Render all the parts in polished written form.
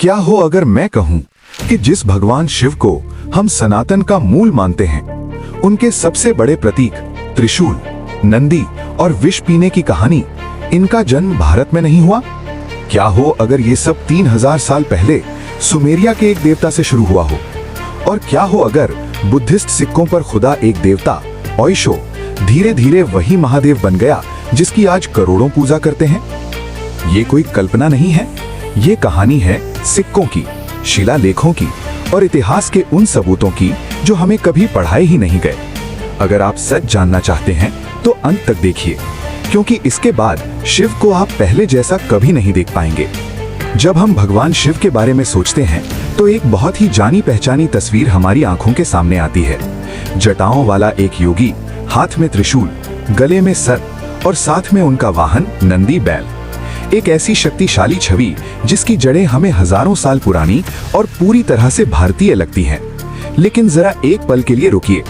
क्या हो अगर मैं कहूं कि जिस भगवान शिव को हम सनातन का मूल मानते हैं, उनके सबसे बड़े प्रतीक त्रिशूल, नंदी और विष पीने की कहानी, इनका जन्म भारत में नहीं हुआ? क्या हो अगर ये सब 3000 साल पहले सुमेरिया के एक देवता से शुरू हुआ हो? और क्या हो अगर बुद्धिस्ट सिक्कों पर खुदा एक देवता ओइशो धीरे धीरे वही महादेव बन गया जिसकी आज करोड़ों पूजा करते हैं? ये कोई कल्पना नहीं है, ये कहानी है सिक्कों की, शिलालेखों की और इतिहास के उन सबूतों की जो हमें कभी पढ़ाए ही नहीं गए। अगर आप सच जानना चाहते हैं तो अंत तक देखिए, क्योंकि इसके बाद शिव को आप पहले जैसा कभी नहीं देख पाएंगे। जब हम भगवान शिव के बारे में सोचते हैं तो एक बहुत ही जानी पहचानी तस्वीर हमारी आंखों के सामने आती है। जटाओं वाला एक योगी, हाथ में त्रिशूल, गले में सर्प और साथ में उनका वाहन नंदी बैल। एक ऐसी शक्तिशाली छवि जिसकी जड़ें हमें हजारों साल पुरानी और पूरी तरह से भारतीय लगती हैं। लेकिन जरा एक पल के लिए रुकिए।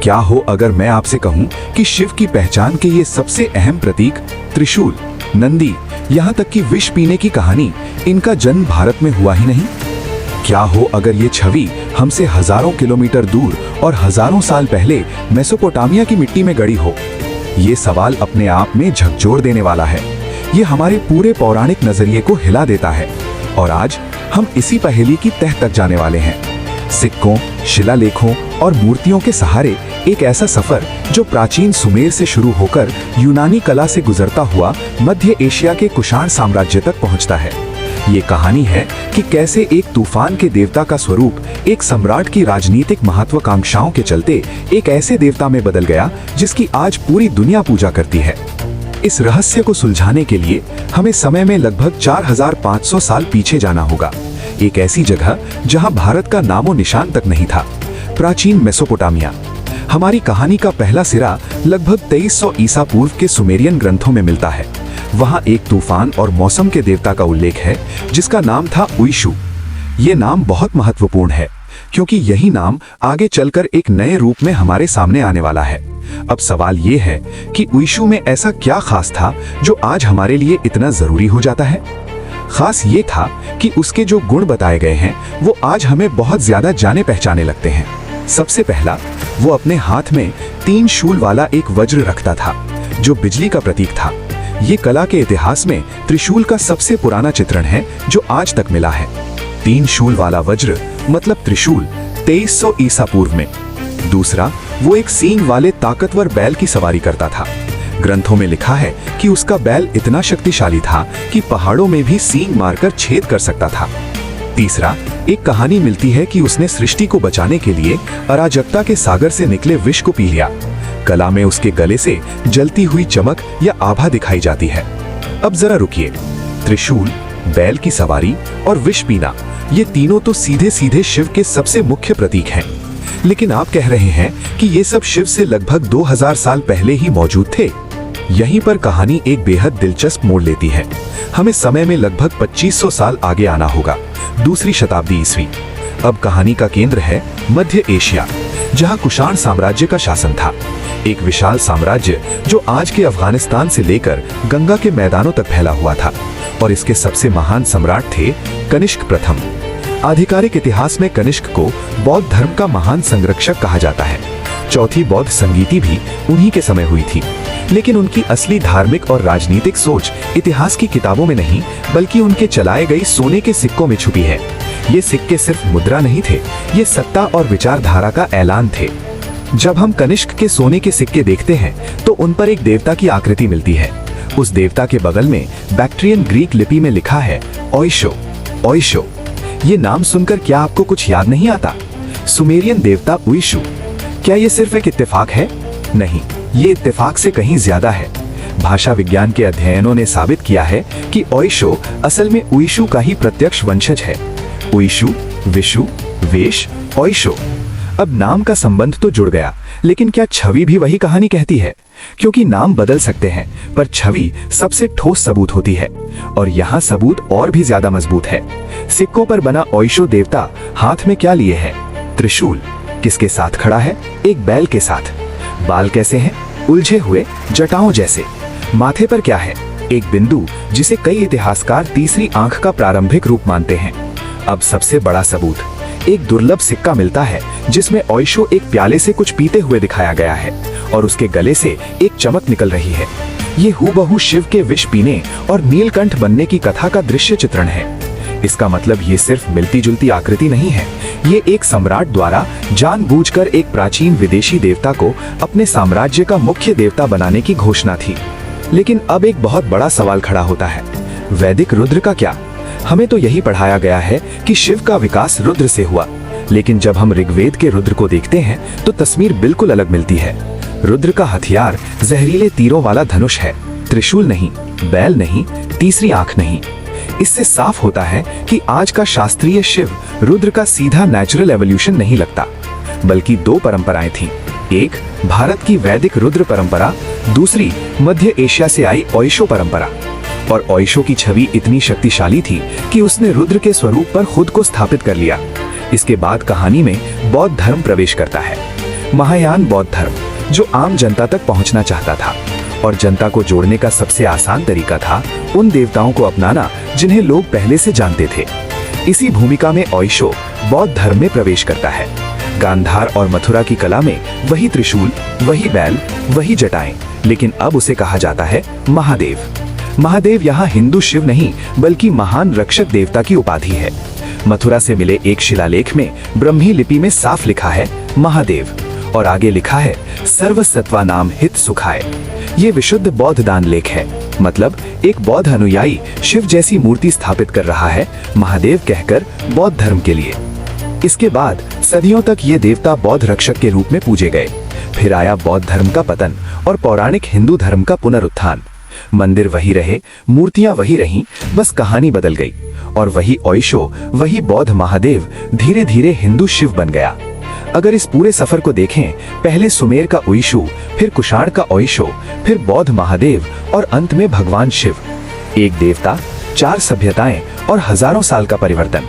क्या हो अगर मैं आपसे कहूं कि शिव की पहचान के ये सबसे अहम प्रतीक त्रिशूल, नंदी, यहाँ तक कि विष पीने की कहानी, इनका जन्म भारत में हुआ ही नहीं? क्या हो अगर ये छवि हमसे हजारों किलोमीटर दूर और हजारों साल पहले मेसोपोटामिया की मिट्टी में गड़ी हो? ये सवाल अपने आप में झकझोर देने वाला है। ये हमारे पूरे पौराणिक नजरिए को हिला देता है और आज हम इसी पहेली की तह तक जाने वाले हैं। सिक्कों, शिलालेखों और मूर्तियों के सहारे एक ऐसा सफर जो प्राचीन सुमेर से शुरू होकर यूनानी कला से गुजरता हुआ मध्य एशिया के कुषाण साम्राज्य तक पहुंचता है। ये कहानी है कि कैसे एक तूफान के देवता का स्वरूप एक सम्राट की राजनीतिक महत्वाकांक्षाओं के चलते एक ऐसे देवता में बदल गया जिसकी आज पूरी दुनिया पूजा करती है। इस रहस्य को सुलझाने के लिए हमें समय में लगभग 4500 साल पीछे जाना होगा, एक ऐसी जगह जहां भारत का नामो निशान तक नहीं था, प्राचीन मेसोपोटामिया। हमारी कहानी का पहला सिरा लगभग 2300 ईसा पूर्व के सुमेरियन ग्रंथों में मिलता है। वहां एक तूफान और मौसम के देवता का उल्लेख है जिसका नाम था उइशु। ये नाम बहुत महत्वपूर्ण है क्योंकि यही नाम आगे चलकर एक नए रूप में हमारे सामने आने वाला है। अब सवाल ये है कि उइशु में ऐसा क्या खास था जो आज हमारे लिए इतना जरूरी हो जाता है? खास ये था कि उसके जो गुण बताए गए हैं वो आज हमें बहुत ज्यादा जाने पहचाने लगते हैं। सबसे पहला, वो अपने हाथ में 3 शूल वाला एक वज्र रखता था जो बिजली का प्रतीक था। ये कला के इतिहास में त्रिशूल का सबसे पुराना चित्रण है जो आज तक मिला है। 3 शूल वाला वज्र मतलब त्रिशूल 2300 ईसा पूर्व में। दूसरा, वो एक सींग वाले ताकतवर बैल की सवारी करता था। ग्रंथों में लिखा है कि उसका बैल इतना शक्तिशाली था कि पहाड़ों में भी सींग मारकर छेद कर सकता था। तीसरा, एक कहानी मिलती है कि उसने सृष्टि को बचाने के लिए अराजकता के सागर से निकले विष को पी लिया। कला में उसके गले से जलती हुई चमक या आभा दिखाई जाती है। अब जरा रुकिए, त्रिशूल, बैल की सवारी और विष पीना, ये तीनों तो सीधे सीधे शिव के सबसे मुख्य प्रतीक हैं। लेकिन आप कह रहे हैं कि ये सब शिव से लगभग 2000 साल पहले ही मौजूद थे। यहीं पर कहानी एक बेहद दिलचस्प मोड़ लेती है। हमें समय में लगभग 2500 साल आगे आना होगा, दूसरी शताब्दी ईस्वी। अब कहानी का केंद्र है मध्य एशिया, जहां कुषाण साम्राज्य का शासन था। एक विशाल साम्राज्य जो आज के अफगानिस्तान से लेकर गंगा के मैदानों तक फैला हुआ था और इसके सबसे महान सम्राट थे कनिष्क प्रथम। आधिकारिक इतिहास में कनिष्क को बौद्ध धर्म का महान संरक्षक कहा जाता है। चौथी बौद्ध संगीति भी उन्हीं के समय हुई थी। लेकिन उनकी असली धार्मिक और राजनीतिक सोच इतिहास की किताबों में नहीं बल्कि उनके चलाए गए सोने के सिक्कों में छुपी है। ये सिक्के सिर्फ मुद्रा नहीं थे, ये सत्ता और विचारधारा का ऐलान थे। जब हम कनिष्क के सोने के सिक्के देखते हैं तो उन पर एक देवता की आकृति मिलती है। उस देवता के बगल में बैक्ट्रियन ग्रीक लिपि में लिखा है ओइशो। ओइशो, ये नाम सुनकर क्या आपको कुछ याद नहीं आता? सुमेरियन देवता उइशु। क्या ये सिर्फ एक इत्तेफाक है? नहीं, ये इत्तेफाक से कहीं ज्यादा है। भाषा विज्ञान के अध्ययनों ने साबित किया है कि ओइशो असल में उइशु का ही प्रत्यक्ष वंशज है। उइशु, विशु, वेश, ओइशो। अब नाम का संबंध तो जुड़ गया, लेकिन क्या छवि भी वही कहानी कहती है? क्योंकि नाम बदल सकते हैं पर छवि सबसे ठोस सबूत होती है और यहाँ सबूत और भी ज्यादा मजबूत है। सिक्कों पर बना ओइशो देवता हाथ में क्या लिए है? त्रिशूल। किसके साथ खड़ा है? एक बैल के साथ। बाल कैसे हैं? उलझे हुए, जटाओं जैसे। माथे पर क्या है? एक बिंदु जिसे कई इतिहासकार तीसरी आंख का प्रारंभिक रूप मानते हैं। अब सबसे बड़ा सबूत, एक दुर्लभ सिक्का मिलता है जिसमें ओइशो एक प्याले से कुछ पीते हुए दिखाया गया है और उसके गले से एक चमक निकल रही है। ये हूबहू शिव के विष पीने और नीलकंठ बनने की कथा का दृश्य चित्रण है। इसका मतलब ये सिर्फ मिलती जुलती आकृति नहीं है, ये एक सम्राट द्वारा जानबूझकर एक प्राचीन विदेशी देवता को अपने साम्राज्य का मुख्य देवता बनाने की घोषणा थी। लेकिन अब एक बहुत बड़ा सवाल खड़ा होता है, वैदिक रुद्र का क्या? हमें तो यही पढ़ाया गया है कि शिव का विकास रुद्र से हुआ, लेकिन जब हम ऋग्वेद के रुद्र को देखते हैं तो तस्वीर बिल्कुल अलग मिलती है। रुद्र का हथियार जहरीले तीरों वाला धनुष है, त्रिशूल नहीं, बैल नहीं, तीसरी आंख नहीं। इससे साफ होता है कि आज का शास्त्रीय शिव रुद्र का सीधा नेचुरल एवोल्यूशन नहीं लगता, बल्कि दो परंपराएं थीं। एक भारत की वैदिक रुद्र परंपरा, दूसरी मध्य एशिया से आई ओइशो परंपरा। और ओइशो की छवि इतनी शक्तिशाली थी कि उसने रुद्र के स्वरूप पर खुद को स्थापित कर लिया। इसके बाद कहानी में बौद्ध धर्म प्रवेश करता है, महायान बौद्ध धर्म, जो आम जनता तक पहुंचना चाहता था और जनता को जोड़ने का सबसे आसान तरीका था उन देवताओं को अपनाना जिन्हें लोग पहले से जानते थे। इसी भूमिका में ओइशो बौद्ध धर्म में प्रवेश करता है। गांधार और मथुरा की कला में वही त्रिशूल, वही बैल, वही जटाएं, लेकिन अब उसे कहा जाता है महादेव। महादेव यहाँ हिंदू शिव नहीं बल्कि महान रक्षक देवता की उपाधि है। मथुरा से मिले एक शिलालेख में ब्रह्मी लिपि में साफ लिखा है महादेव, और आगे लिखा है सर्वसत्वा नाम हित सुखाय। ये विशुद्ध बौद्ध दान लेख है, मतलब एक बौद्ध अनुयायी शिव जैसी मूर्ति स्थापित कर रहा है महादेव कहकर बौद्ध धर्म के लिए। इसके बाद सदियों तक ये देवता बौद्ध रक्षक के रूप में पूजे गए। फिर आया बौद्ध धर्म का पतन और पौराणिक हिंदू धर्म का पुनरुत्थान। मंदिर वही रहे, मूर्तियां वही रहीं, बस कहानी बदल गई। और वही ओइशो, वही बौद्ध महादेव धीरे धीरे हिंदू शिव बन गया। अगर इस पूरे सफर को देखें, पहले सुमेर का ओइशो, फिर कुषाण का ओइशो, फिर बौद्ध महादेव और अंत में भगवान शिव। एक देवता, चार सभ्यताएं और हजारों साल का परिवर्तन।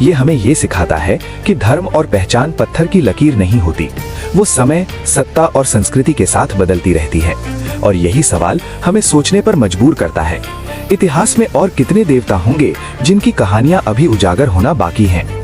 ये हमें ये सिखाता है कि धर्म और पहचान पत्थर की लकीर नहीं होती, वो समय, सत्ता और संस्कृति के साथ बदलती रहती है। और यही सवाल हमें सोचने पर मजबूर करता है, इतिहास में और कितने देवता होंगे जिनकी कहानियां अभी उजागर होना बाकी हैं।